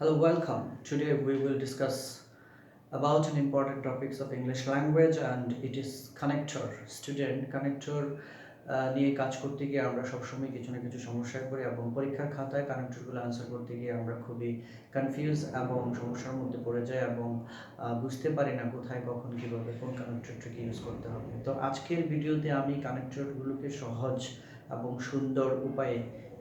Hello, welcome. Today we will discuss about an important topics of English language and it is connector. Student connector নিয়ে কাজ করতে গিয়ে আমরা সবসময় কিছু না কিছু সমস্যায় পড়ি এবং পরীক্ষার খাতায় কানেক্টরগুলো আনসার করতে গিয়ে আমরা খুবই কনফিউজ এবং সমস্যার মধ্যে পড়ে যাই এবং বুঝতে পারি না কোথায় কখন কিভাবে কোন কানেক্টরটাকে ইউজ করতে হবে। তো আজকের ভিডিওতে আমি কানেক্টরগুলোকে সহজ এবং সুন্দর উপায়ে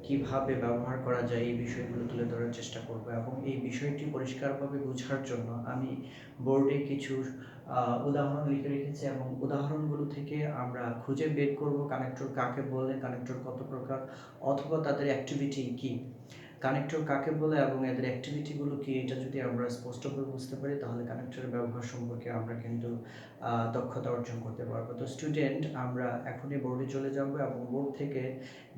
কিভাবে ব্যবহার করা যায় এই বিষয়গুলো তুলে ধরার চেষ্টা করব এবং এই বিষয়টি পরিষ্কারভাবে বোঝার জন্য আমি বোর্ডে কিছু উদাহরণ লিখে রেখেছি এবং উদাহরণগুলো থেকে আমরা খুঁজে বের করব কানেক্টর কাকে বলে, কানেক্টর কত প্রকার, অথবা তাদের অ্যাক্টিভিটি কি, কানেক্টর কাকে বলে এবং এদের অ্যাক্টিভিটিগুলো কি। এটা যদি আমরা স্পষ্টভাবে বুঝতে পারি তাহলে কানেক্টরের ব্যবহার সম্পর্কে আমরা কিন্তু দক্ষতা অর্জন করতে পারবো। তো স্টুডেন্ট, আমরা এখনই বোর্ডে চলে যাব এবং বোর্ড থেকে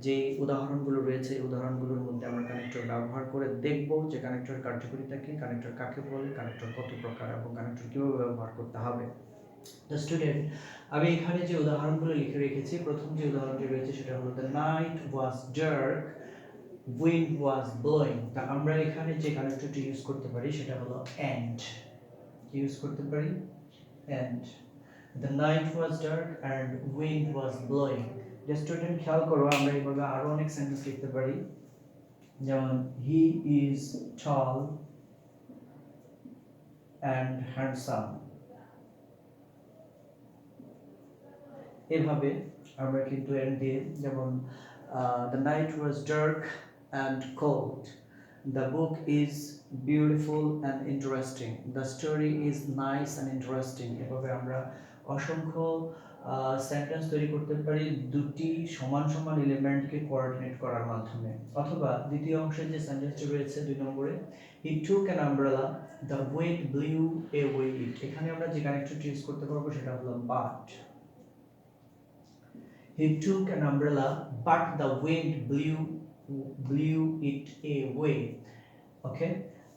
যে উদাহরণগুলো রয়েছে এই উদাহরণগুলোর মধ্যে আমরা কানেক্টর ব্যবহার করে দেখব যে কানেক্টরের কার্যকারিতা কি, কানেক্টর কাকে বলে, কানেক্টর কত প্রকার এবং কানেক্টর কীভাবে ব্যবহার করতে হবে। তো স্টুডেন্ট, আমি এখানে যে উদাহরণগুলো লিখে রেখেছি, প্রথম যে উদাহরণটি রয়েছে সেটা হলো the night was dark, wind was blowing. তা আমরা এখানে যে কানেক্টরটি ইউজ করতে পারি সেটা হলো অ্যান্ড। ইউজ করতে পারি and. The night was dark and wind was blowing. যে স্টুডেন্ট খেয়াল করো, আমরা এইভাবে আরো অনেক সেন্টেন্স লিখতে পারি, যেমন he is tall and handsome। এভাবে আমরা কিন্তু এন্ড দিয়ে, যেমন the night was dark and cold, the book is beautiful and interesting, the story is nice and interesting। এভাবে আমরা অসংখ্য সেন্টেন্স তৈরি করতে পারি দুটি সমান সমান এলিমেন্টকে কোঅর্ডিনেট করার মাধ্যমে। অথবা দ্বিতীয় অংশে যে সেন্টেন্সটি রয়েছে 2 নম্বরে, he took an umbrella, the wind blew away it। এখানে আমরা যে কানেক্টরটি ইউজ করতে পারবো সেটা হলো but। he took an umbrella but the wind blew it away। ওকে,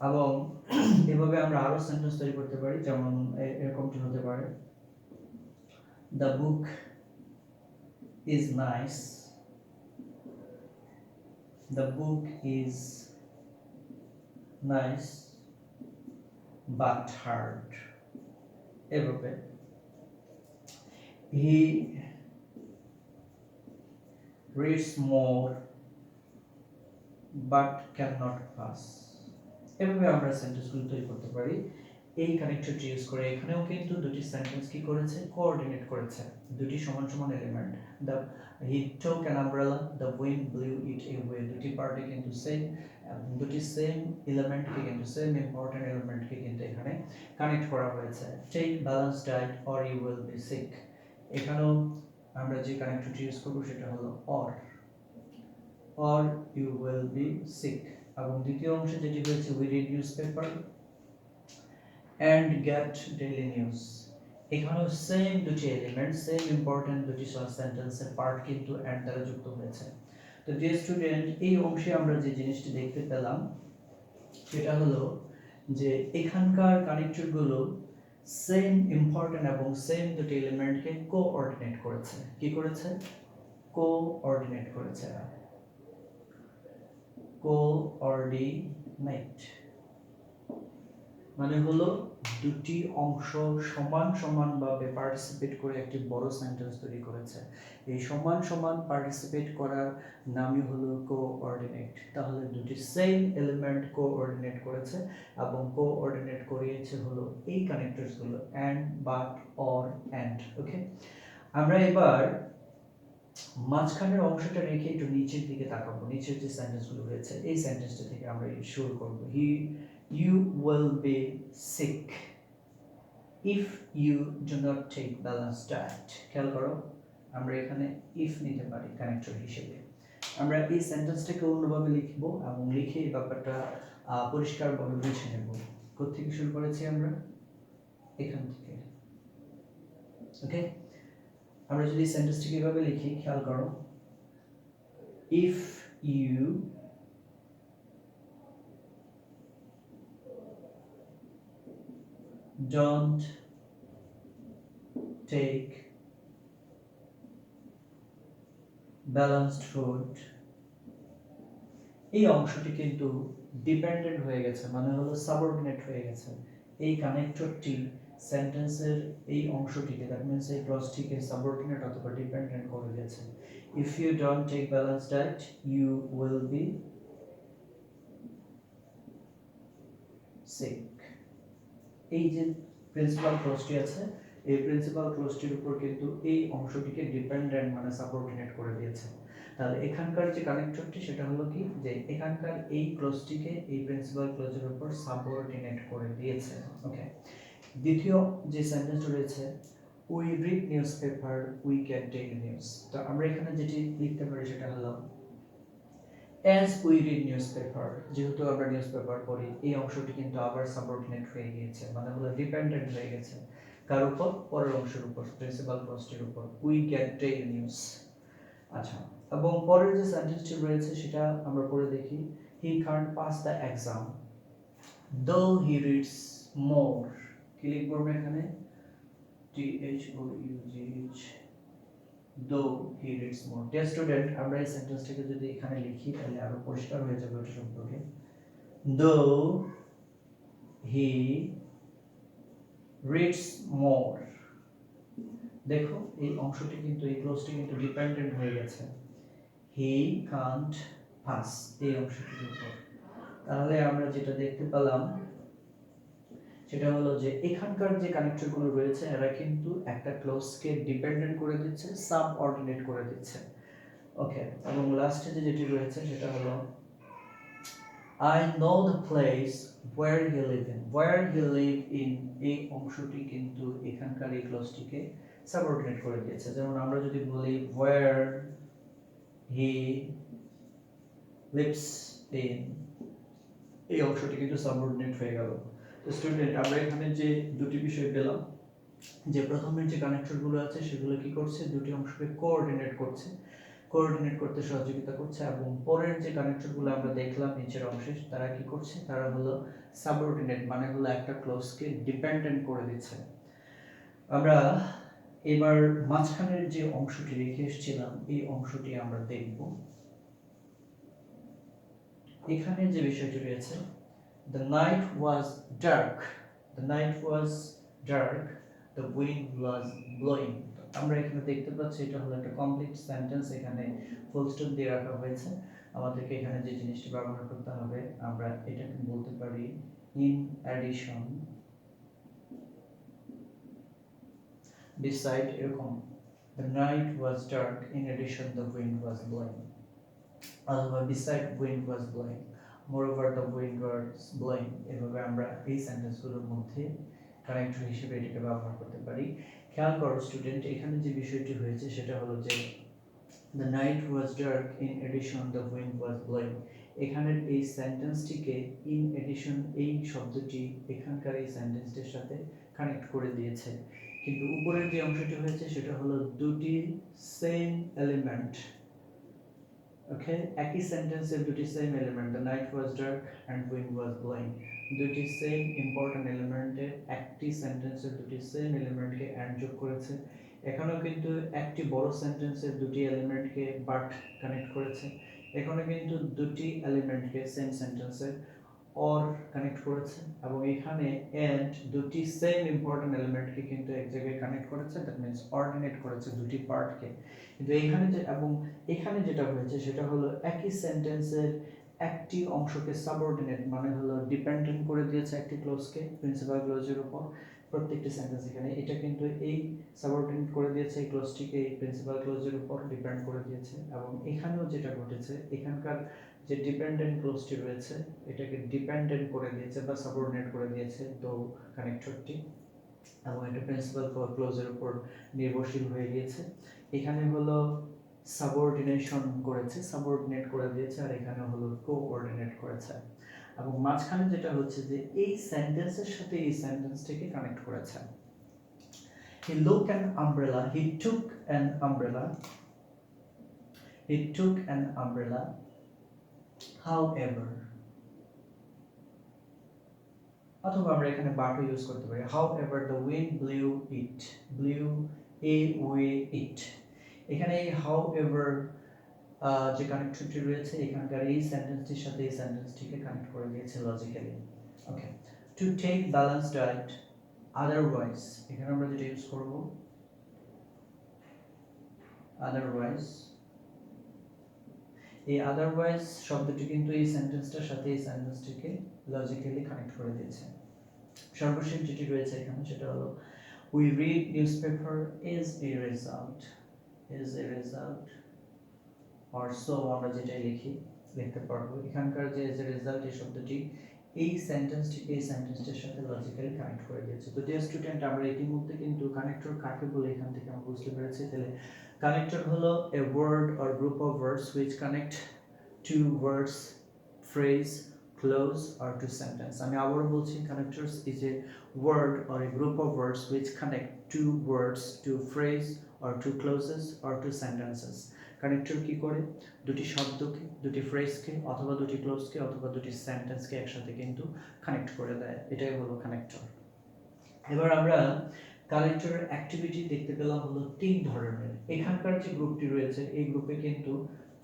এবং এভাবে আমরা আরো সেন্টেন্স তৈরি করতে পারি, যেমন এরকমটি হতে পারে, the book is nice, the book is nice but hard। এভাবে he reads more but cannot pass। এভাবে আমরা সেন্টেন্সগুলো তৈরি করতে পারি এই কানেক্টরটি ইউজ করে। এখানেও কিন্তু দুটি সেন্টেন্স কি করেছে, কোঅর্ডিনেট করেছে, দুটি সমান সমান element. The he took an umbrella, the wind blew it away, দুটি পার্টে কিন্তু সেম, দুটি সেম এলিমেন্টকে কিন্তু সেম ইম্পর্টেন্ট এলিমেন্টকে কিন্তু এখানে কানেক্ট করা হয়েছে। Take balance diet or you will be sick. এখানেও আমরা যে কানেক্টরটি ইউজ করব সেটা হলো or you will be sick। এবং দ্বিতীয় অংশে যেটি রয়েছে we read newspaper and get daily news। এখানেও সেম দুটি এলিমেন্ট, সেম ইম্পর্টেন্ট দুটি সেন্টেন্সের পার্ট কিন্তু এন্ড দ্বারা যুক্ত হয়েছে। তো ডিয়ার স্টুডেন্ট, এই অংশে আমরা যে জিনিসটি দেখতে পেলাম সেটা হলো যে এখানকার কানেক্টরগুলো সেম ইম্পর্টেন্ট এবং সেম দুটি এলিমেন্টকে কোঅর্ডিনেট করেছে। কি করেছে? কোঅর্ডিনেট করেছে। কোঅর্ডিনেট মানে হলো দুটি অংশ সমান সমান ভাবে পার্টিসিপেট করে একটি বড় সেন্টেন্স তৈরি করেছে। এই সমান সমান পার্টিসিপেট করার নামই হলো কোঅর্ডিনেট। তাহলে দুটি সেম এলিমেন্ট কোঅর্ডিনেট করেছে এবং কোঅর্ডিনেট করিয়েছে হলো এই কানেক্টরস গুলো এন্ড, বাট, অর, এন্ড। ওকে, আমরা এবার মাঝখানের অংশটা রেখে একটু নিচের দিকে তাকাবো। নিচের যে সেন্টেন্সগুলো রয়েছে এই সেন্টেন্সটা থেকে আমরা শুরু করব। you will be sick if you do not take balanced diet। খেয়াল করো, আমরা এখানে if নিতে পারি কানেক্টর হিসেবে। আমরা এই সেন্টেন্সটাকে অন্যভাবে লিখব এবং লিখে এই ব্যাপারটা পরিষ্কারভাবে বুঝে নেব। কোথা থেকে শুরু করেছি আমরা? এখান থেকে। ওকে, আমরা যদি সেন্টেন্সটাকে এভাবে লিখি, খেয়াল করো, if you don't take balanced food এই অংশটি কিন্তু ডিপেন্ডেন্ট হয়ে গেছে, মানে হলো সাবঅর্ডিনেট হয়ে গেছে। এই কানেক্টরটি সেন্টেন্সের এই অংশটিকে, দ্যাট মিন্স এই ক্লজটিকে সাবঅর্ডিনেট অথবা ডিপেন্ডেন্ট করে দিয়েছে। If you don't take balance diet you will be sick. এই যে প্রিন্সিপাল ক্লজটি আছে, এই প্রিন্সিপাল ক্লজটির উপর কিন্তু এই অংশটিকে ডিপেন্ডেন্ট মানে সাবঅর্ডিনেট করে দিয়েছে। তাহলে এখানকার যে কানেক্টরটি সেটা হলো কি, যে এখানকার এই ক্লজটিকে এই প্রিন্সিপাল ক্লজের উপর সাবঅর্ডিনেট করে দিয়েছে। ওকে, দ্বিতীয় যে সেন্টেন্সটা রয়েছে, we read news paper we can tech news. তো আমরা এখানে যেটি লিখতে পারি সেটা হলো as we read news paper, যেহেতু আমরা নিউজ পেপার পড়ি, এই অংশটি কিন্তু আবার সাবঅর্ডিনেট হয়ে গিয়েছে, মানে হলো ডিপেন্ডেন্ট হয়ে গেছে কার উপর, পরের অংশের উপর, প্রিন্সিপাল ক্লজটির উপর, উই ক্যান টেক নিউজ। আচ্ছা, এবং পরের যে সেন্টেন্সটি রয়েছে সেটা আমরা পড়ে দেখি, he can't pass the exam though he reads more. কি লিখব আমরা এখানে, T H O U G H, though he reads more. Dear student, আমরা এই সেন্টেন্সটাকে যদি এখানে লিখি তাহলে আরো পরিষ্কার হয়ে যাবে ওটা সম্পর্কে। দো হি রিডস মোর, দেখো এই অংশটি কিন্তু, এই ক্লোজটি কিন্তু ডিপেন্ডেন্ট হয়ে গেছে হি কান্ট পাস এই অংশটির উপর। তাহলে আমরা যেটা দেখতে পেলাম সেটা হলো যে এখানকার যে কানেক্টরগুলো রয়েছে এরা কিন্তু একটা ক্লোজকে ডিপেন্ডেন্ট করে দিচ্ছে, সাবঅর্ডিনেট করে দিচ্ছে। ওকে, এবং লাস্টে যে যেটি রয়েছে সেটা হলো I know the place where he live in, where he live in, এই অংশটি কিন্তু এখানকার এই ক্লোজটিকে সাবঅর্ডিনেট করে দিয়েছে। যেমন আমরা যদি বলি where he lives in, এই অংশটি কিন্তু সাবঅর্ডিনেট হয়ে গেল। তো স্টুডেন্ট, আমরা এখানে যে দুটি বিষয় পেলাম, যে প্রথমের যে কানেক্টরগুলো আছে সেগুলো কি করছে, দুটি অংশকে কোঅর্ডিনেট করছে, কোঅর্ডিনেট করতে সহযোগিতা করছে, এবং পরের যে কানেক্টরগুলো আমরা দেখলাম নিচের অংশে তারা কি করছে, তারা হলো সাবঅর্ডিনেট, মানে হলো একটা ক্লোজকে ডিপেন্ডেন্ট করে দিচ্ছে। আমরা এবার মাঝখানের যে অংশটি রেখে এসেছিলাম এই অংশটি আমরা দেখব। এখানে যে বিষয়টি রয়েছে, the night was dark, the night was dark, the wind was blowing। আমরা এখানে দেখতে পাচ্ছি এটা হলো একটা কমপ্লিট সেন্টেন্স, এখানে ফুল স্টপ দিয়ে রাখা হয়েছে। আমাদেরকে এখানে যে জিনিসটি ব্যবহার করতে হবে, আমরা এটাকে বলতে পারি in addition, beside, এরকম the night was dark, in addition the wind was blowing, অথবা beside wind was blowing, moreover the wind was blowing। এভাবে আমরা এই সেন্টেন্সগুলোর মধ্যে কানেক্টর হিসেবে এটাকে ব্যবহার করতে পারি। খেয়াল করো স্টুডেন্ট, এখানে যে বিষয়টি হয়েছে সেটা হলো যে the night was dark, in addition the wind was blowing। এখানের এই সেন্টেন্সটিকে in addition এই শব্দটি এখানকার এই সেন্টেন্সটির সাথে কানেক্ট করে দিয়েছে, কিন্তু উপরের যে অংশটি হয়েছে সেটা হলো দুটি সেম এলিমেন্ট। ওকে, একই সেন্টেন্সের দুটি same element, the night was dark and wind was blowing, দুটি সেম ইম্পর্টেন্ট এলিমেন্টের একটি সেন্টেন্সের দুটি সেম এলিমেন্টকে অ্যাড যোগ করেছে। এখানেও কিন্তু একটি বড় সেন্টেন্সের দুটি এলিমেন্টকে বাট কানেক্ট করেছে, এখানে কিন্তু দুটি এলিমেন্টকে সেম সেন্টেন্সের অর কানেক্ট করেছে, এবং এখানে এন্ড দুটি সেম ইম্পর্টেন্ট এলিমেন্টকে কিন্তু এক জায়গায় কানেক্ট করেছে, দ্যাট মিন্স অর্ডিনেট করেছে দুটি পার্টকে। কিন্তু এখানে যে এবং এখানে যেটা হয়েছে সেটা হলো একই সেন্টেন্সের একটি অংশকে সাবঅর্ডিনেট মানে হলো ডিপেন্ডেন্ট করে দিয়েছে একটি ক্লোজকে প্রিন্সিপাল ক্লোজের উপর। প্রত্যেকটি সেন্টেন্স এখানে এটা কিন্তু এই সাবঅর্ডিনেট করে দিয়েছে এই ক্লোজটিকে এই প্রিন্সিপাল ক্লোজের উপর ডিপেন্ড করে দিয়েছে, এবং এখানেও যেটা ঘটেছে এখানকার যে ডিপেন্ডেন্ট ক্লোজটি রয়েছে এটাকে ডিপেন্ডেন্ট করে দিয়েছে বা সাবঅর্ডিনেট করে দিয়েছে তো কানেক্টরটি, এবং এটা প্রিন্সিপাল ক্লোজের উপর নির্ভরশীল হয়ে গিয়েছে। এখানে হলো সাবঅর্ডিনেশন করেছে, সাবঅর্ডিনেট করে দিয়েছে, আর এখানে হলো কোঅর্ডিনেট করেছে, এবং মাঝখানে যেটা হচ্ছে যে এই সেন্টেন্সের সাথে এই সেন্টেন্সটিকে কানেক্ট করেছে। He looked an umbrella, he took an umbrella, he took an umbrella, however, অথবা আমরা এখানে বাটও ইউজ করতে পারি, however the wind blew it, blew away it। এখানে however যে কানেক্টরটি রয়েছে এখানকার এই সেন্টেন্সটির সাথে এই সেন্টেন্সটিকে কানেক্ট করে দিয়েছে logically. Okay, to take balance diet otherwise, এখানে আমরা যেটা ইউজ করব আদারওয়াইজ, এই আদারওয়াইজ শব্দটি কিন্তু এই সেন্টেন্সটার সাথে এই সেন্টেন্সটিকে লজিক্যালি কানেক্ট করে দিয়েছে। সর্বশেষ যেটি রয়েছে এখানে সেটা হলো we read newspaper is a result, is a result or so আমরা যেটা লিখতে পারবো। এখানকার যে is a result এই শব্দটি এই সেন্টেন্সটিকে এই সেন্টেন্সটির সাথে লজিক্যালি কানেক্ট করে দিয়েছে। তো ডিয়ার স্টুডেন্ট, আমরা ইতিমধ্যে কিন্তু কানেক্টর কাকে বলে এখান থেকে আমরা বুঝতে পেরেছি। তাহলে কানেক্টর হলো a word or group of words which connect two words, phrase, clause or to sentence. আমি আবারও বলছি, connectors is a word or a group of words which connect two words, to phrase or to clauses or to sentences. Connector কি করে? দুটি শব্দকে, দুটি ফ্রেজকে অথবা দুটি ক্লোজকে অথবা দুটি সেন্টেন্সকে একসাথে কিন্তু কানেক্ট করে দেয়, এটাই হলো কানেক্টর। এবার আমরা কানেক্টরের অ্যাক্টিভিটি দেখতে পেলাম হলো তিন ধরনের। এখানকার যে গ্রুপটি রয়েছে এই গ্রুপে কিন্তু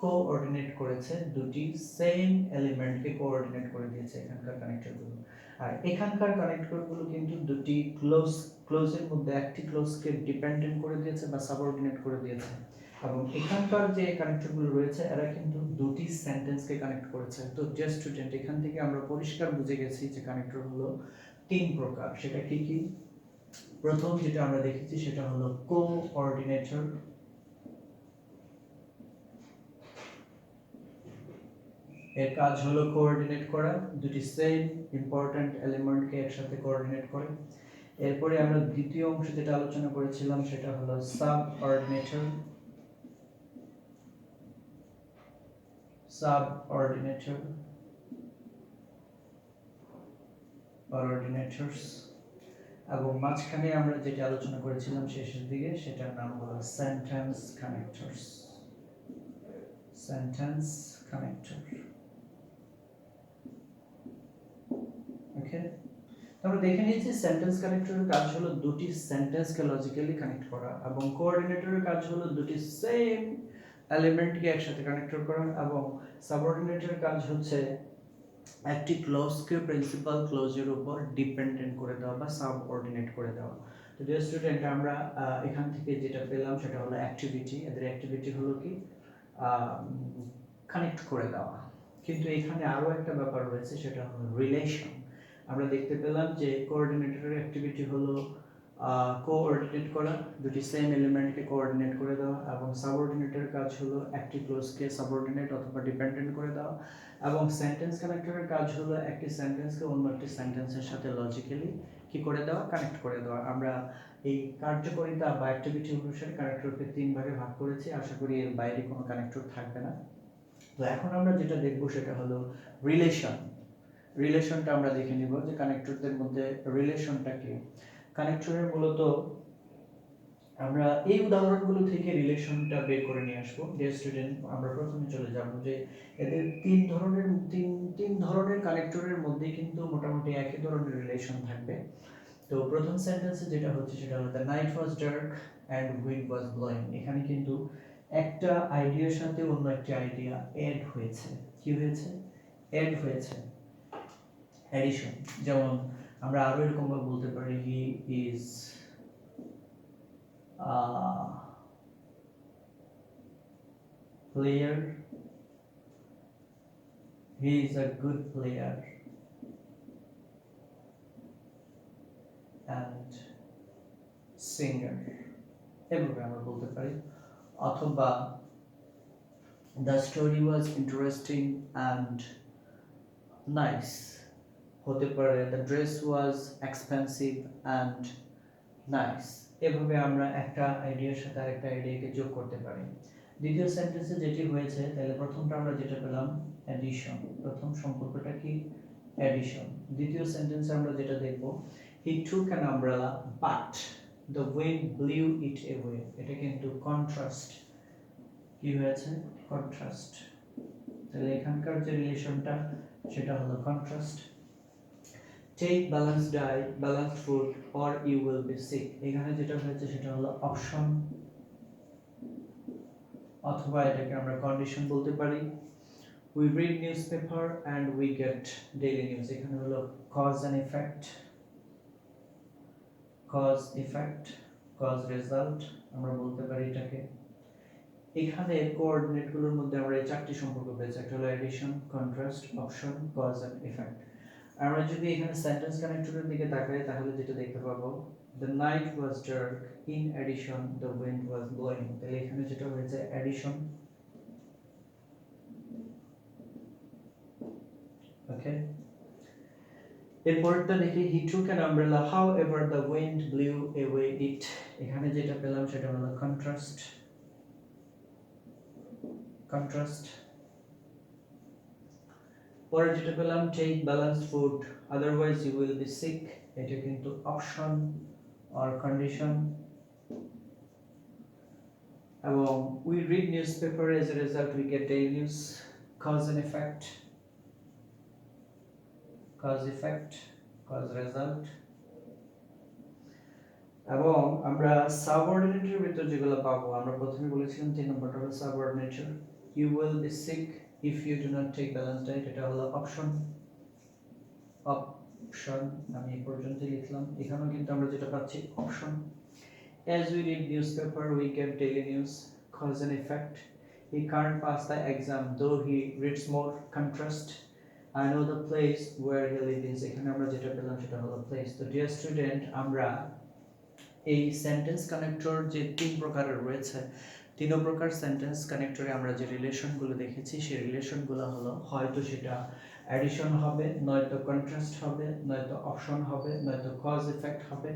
কোঅর্ডিনেট করেছে দুটি সেম এলিমেন্টকে কোঅর্ডিনেট করে দিয়েছে এখানকার কানেক্টরগুলো। আর এখানকার কানেক্টরগুলো কিন্তু দুটি ক্লোজের মধ্যে একটি ক্লোজকে ডিপেন্ডেন্ট করে দিয়েছে বা সাবঅর্ডিনেট করে দিয়েছে। এবং এখানকার যে কানেক্টরগুলো রয়েছে এরা কিন্তু দুটি সেন্টেন্সকে কানেক্ট করেছে। তো ডিয়ার স্টুডেন্ট, এখান থেকে আমরা পরিষ্কার বুঝে গেছি যে কানেক্টর হলো তিন প্রকার। সেটা কি কি? প্রথম যেটা আমরা দেখেছি সেটা হলো কোঅর্ডিনেটর, এর কাজ হলো কোঅর্ডিনেট করা, দুটি সেম ইম্পর্ট্যান্ট এলিমেন্টকে একসাথে কোঅর্ডিনেট করে। এরপরে আমরা দ্বিতীয় অংশ যেটা আলোচনা করেছিলাম সেটা হলো সাবঅর্ডিনেটর, অর্ডিনেটরস, এবং মাঝখানে আমরা যেটা আলোচনা করেছিলাম শেষের দিকে সেটার নাম হলো সেন্টেন্স কানেক্টরস, সেন্টেন্স কানেক্টর। ওকে, আমরা দেখে নিয়েছি সেন্টেন্স কানেক্টরের কাজ হলো দুটি সেন্টেন্সকে লজিক্যালি কানেক্ট করা, এবং কোঅর্ডিনেটরের কাজ হলো দুটি সেম এলিমেন্টকে একসাথে কানেক্ট করা, এবং সাবঅর্ডিনেটরের কাজ হচ্ছে একটি ক্লজকে প্রিন্সিপাল ক্লজের উপর ডিপেন্ডেন্ট করে দেওয়া বা সাবঅর্ডিনেট করে দেওয়া। তো ডিয়ার স্টুডেন্ট, আমরা এখান থেকে যেটা পেলাম সেটা হলো অ্যাক্টিভিটি। এদের অ্যাক্টিভিটি হলো কি কানেক্ট করে দেওয়া, কিন্তু এখানে আরো একটা ব্যাপার রয়েছে সেটা হলো রিলেশন। আমরা দেখতে পেলাম যে কোঅর্ডিনেটরের অ্যাক্টিভিটি হলো কোঅর্ডিনেট করা, দুটি সেম এলিমেন্টকে কোঅর্ডিনেট করে দেওয়া, এবং সাবঅর্ডিনেটের কাজ হলো একটি ক্লোজকে সাবঅর্ডিনেট অথবা ডিপেন্ডেন্ট করে দেওয়া, এবং সেন্টেন্স কানেক্টরের কাজ হলো একটি সেন্টেন্সকে অন্য একটি সেন্টেন্সের সাথে লজিক্যালি কি করে দেওয়া, কানেক্ট করে দেওয়া। আমরা এই কার্যকারিতা বা অ্যাক্টিভিটি অনুসারে কানেক্টরকে তিন ভাগে ভাগ করেছি, আশা করি এর বাইরে কোনো কানেক্টর থাকবে না। তো এখন আমরা যেটা দেখব সেটা হলো রিলেশন। রিলেশনটা আমরা দেখে নিব যে কানেক্টরদের মধ্যে রিলেশনটা কি। কানেক্টরের মূলত আমরা এই উদাহরণগুলো থেকে রিলেশনটা বের করে নিয়ে আসবো। ডিয়ার স্টুডেন্ট, আমরা প্রথমে চলে যাব যে এদের তিন ধরনের কানেক্টরের মধ্যে কিন্তু মোটামুটি একই ধরনের রিলেশন থাকবে। তো প্রথম সেন্টেন্সে যেটা হচ্ছে সেটা হলো the night was dark and wind was blowing. এখানে কিন্তু একটা আইডিয়ার সাথে অন্য একটি আইডিয়া অ্যাড হয়েছে। কি হয়েছে? অ্যাড হয়েছে, অ্যাডিশন। যেমন আমরা আরো এরকম ভাবে বলতে পারি he is player, he is a good player and singer, এভাবে আমরা বলতে পারি। অথবা the story was interesting and nice, হতে পারে the dress was expensive and nice। এভাবে আমরা একটা আইডিয়ার সাথে আরেকটা আইডিয়াকে যোগ করতে পারি। দ্বিতীয় সেন্টেন্সে যেটি হয়েছে, তাহলে প্রথমটা আমরা যেটা পেলাম অ্যাডিশন, প্রথম সম্পর্কটা কি? অ্যাডিশন। দ্বিতীয় সেন্টেন্সে আমরা যেটা দেখব he took an umbrella but the wind blew it away, এটা কিন্তু কন্ট্রাস্ট। কি হয়েছে? কন্ট্রাস্ট। তাহলে এখানকার যে রিলেশনটা সেটা হলো contrast. take balanced diet, balanced food or you will be sick, এখানে যেটা হয়েছে সেটা হলো অপশন অথবা এটাকে আমরা কন্ডিশন বলতে পারি। We read newspaper and we get daily news, এখানে হলো cause and effect, cause effect, cause result আমরা বলতে পারি এটাকে। এখানে কোঅর্ডিনেট গুলোর মধ্যে আমরা এই চারটি সম্পর্ক পেয়েছি, একটা হলো addition, contrast, option, cause and effect. আমরা যদি এখানে সেন্টেন্স কানেক্টরের দিকে তাকাই তাহলে যেটা দেখতে পাবো, the night was dark, in addition the wind was blowing, তাহলে এখানে যেটা হয়েছে এডিশন। ওকে, এরপরটা দেখি, he took an umbrella however the wind blew away it, এখানে যেটা পেলাম সেটা হলো কন্ট্রাস্ট, কন্ট্রাস্ট। পরে যেটা পেলাম, take balanced food otherwise you will be sick, এটা কিন্তু অপশন or condition। এবং we read newspaper as a result we get daily news, cause and effect, cause effect, cause result। এবং আমরা সাবঅর্ডিনেটের ভিতর যেগুলো পাবো, আমরা প্রথমে বলেছিলাম 3 নম্বরটা হলো সাবঅর্ডিনেটর, you will be sick if you do not take balanced diet, এটা হলো অপশন, অপশন আমি এই পর্যন্ত লিখলাম। এখানেও কিন্তু আমরা যেটা পাচ্ছি option. as we read newspaper we get daily news, cause and effect, he can't pass the exam though he reads more, contrast, I know the place where he lives, এখানে আমরা যেটা পেলাম সেটা হলো প্লেস। তো ডিয়ার স্টুডেন্ট, আমরা এই sentence connector যে 3 প্রকারের রয়েছে, 3 প্রকার সেন্টেন্স কানেক্টরে আমরা যে রিলেশনগুলো দেখেছি সেই রিলেশনগুলো হলো হয়তো সেটা অ্যাডিশন হবে, নয়তো কন্ট্রাস্ট হবে, নয়তো অপশন হবে, নয়তো কজ ইফেক্ট হবে।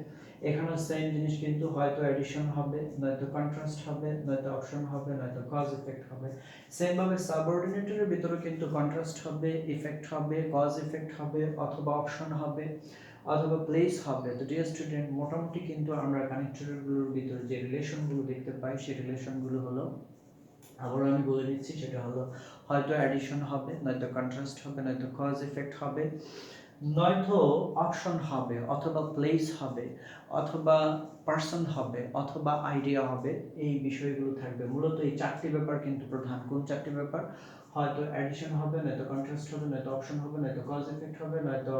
এখানেও সেম জিনিস কিন্তু হয়তো অ্যাডিশন হবে, নয়তো কন্ট্রাস্ট হবে, নয়তো অপশন হবে, নয়তো কজ ইফেক্ট হবে। সেম ভাবে সাবঅর্ডিনেটরের ভিতরে কিন্তু কন্ট্রাস্ট হবে, ইফেক্ট হবে, কজ ইফেক্ট হবে, অথবা অপশন হবে, অথবা প্লেস হবে। তো ডিয়ার স্টুডেন্ট, মোটামুটি কিন্তু আমরা কানেক্টরগুলোর ভিতরে যে রিলেশনগুলো দেখতে পাই সেই রিলেশনগুলো হলো, আবারও আমি বলে দিচ্ছি, সেটা হলো হয়তো অ্যাডিশন হবে, নয়তো কন্ট্রাস্ট হবে, নয়তো কজ ইফেক্ট হবে, নয়তো অপশন হবে, অথবা প্লেস হবে, অথবা পার্সন হবে, অথবা আইডিয়া হবে। এই বিষয়গুলো থাকবে। মূলত এই 4টি ব্যাপার কিন্তু প্রধান। কোন 4টি ব্যাপার? হয়তো অ্যাডিশন হবে, নয়তো কন্ট্রাস্ট হবে, নয়তো অপশন হবে, নয়তো কজ ইফেক্ট হবে, নয়তো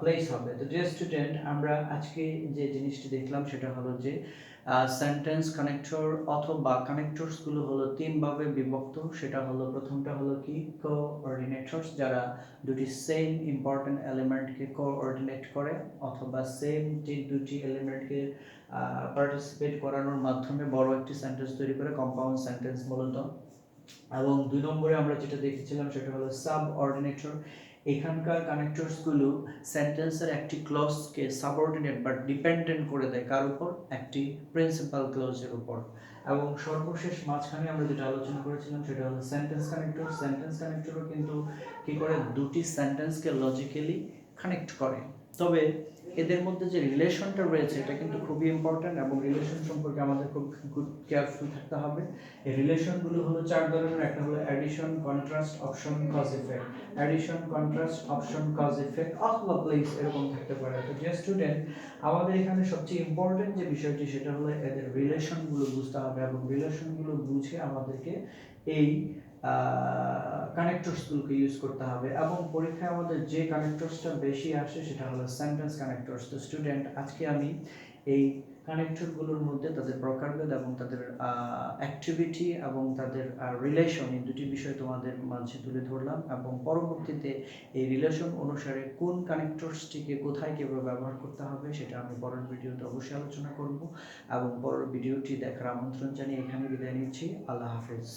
প্লেস হবে। তো ডিয়ার স্টুডেন্ট, আমরা আজকে যে জিনিসটি দেখলাম সেটা হলো যে সেন্টেন্স কানেক্টর অথবা কানেক্টরস গুলো হলো 3 ভাবে বিভক্ত। সেটা হলো, প্রথমটা হলো কি, কোঅর্ডিনেটরস, যারা দুটি সেম ইম্পর্টেন্ট এলিমেন্টকে কোঅর্ডিনেট করে অথবা সেম দুটি এলিমেন্টকে পার্টিসিপেট করানোর মাধ্যমে বড় একটি সেন্টেন্স তৈরি করে, কম্পাউন্ড সেন্টেন্স মূলত। এবং 2 নম্বরে আমরা যেটা দেখেছিলাম সেটা হলো সাবঅর্ডিনেটর। এখানকার কানেক্টরস গুলো সেন্টেন্সের একটি ক্লজকে সাবঅর্ডিনেট বা ডিপেন্ডেন্ট করে দেয় কার উপর? একটি প্রিন্সিপাল ক্লজের উপর। এবং সর্বশেষ মাঝখানে আমরা যেটা আলোচনা করেছিলাম সেটা হলো সেন্টেন্স কানেক্টর। সেন্টেন্স কানেক্টরও কিন্তু কি করে? দুটি সেন্টেন্সকে লজিক্যালি কানেক্ট করে। তবে এদের মধ্যে যে রিলেশনটা রয়েছে এটা কিন্তু খুবই ইম্পর্ট্যান্ট, এবং রিলেশন সম্পর্কে আমাদের খুব কেয়ারফুল থাকতে হবে। এই রিলেশনগুলো হলো 4 ধরনের। একটা হলো addition, contrast, option, cause effect. Addition, contrast, option, cause effect অথবা প্লেস এরকম থাকতে পারে। তো ডিয়ার স্টুডেন্ট, আমাদের এখানে সবচেয়ে ইম্পর্টেন্ট যে বিষয়টি সেটা হলো এদের রিলেশনগুলো বুঝতে হবে, এবং রিলেশনগুলো বুঝে আমাদেরকে এই কানেক্টরসগুলোকে ইউজ করতে হবে। এবং পরীক্ষায় আমাদের যে কানেক্টরসটা বেশি আসে সেটা হলো সেন্টেন্স কানেক্টরস। তো স্টুডেন্ট, আজকে আমি এই কানেক্টরগুলোর মধ্যে তাদের প্রকারভেদ এবং তাদের অ্যাক্টিভিটি এবং তাদের রিলেশন, এই দুটি বিষয় তোমাদের মাঝে তুলে ধরলাম, এবং পরবর্তীতে এই রিলেশন অনুসারে কোন কানেক্টরসটিকে কোথায় কীভাবে ব্যবহার করতে হবে সেটা আমি পরের ভিডিওতে অবশ্যই আলোচনা করব। এবং পরের ভিডিওটি দেখার আমন্ত্রণ জানিয়ে এখানে বিদায় নিচ্ছি। আল্লাহ হাফেজ।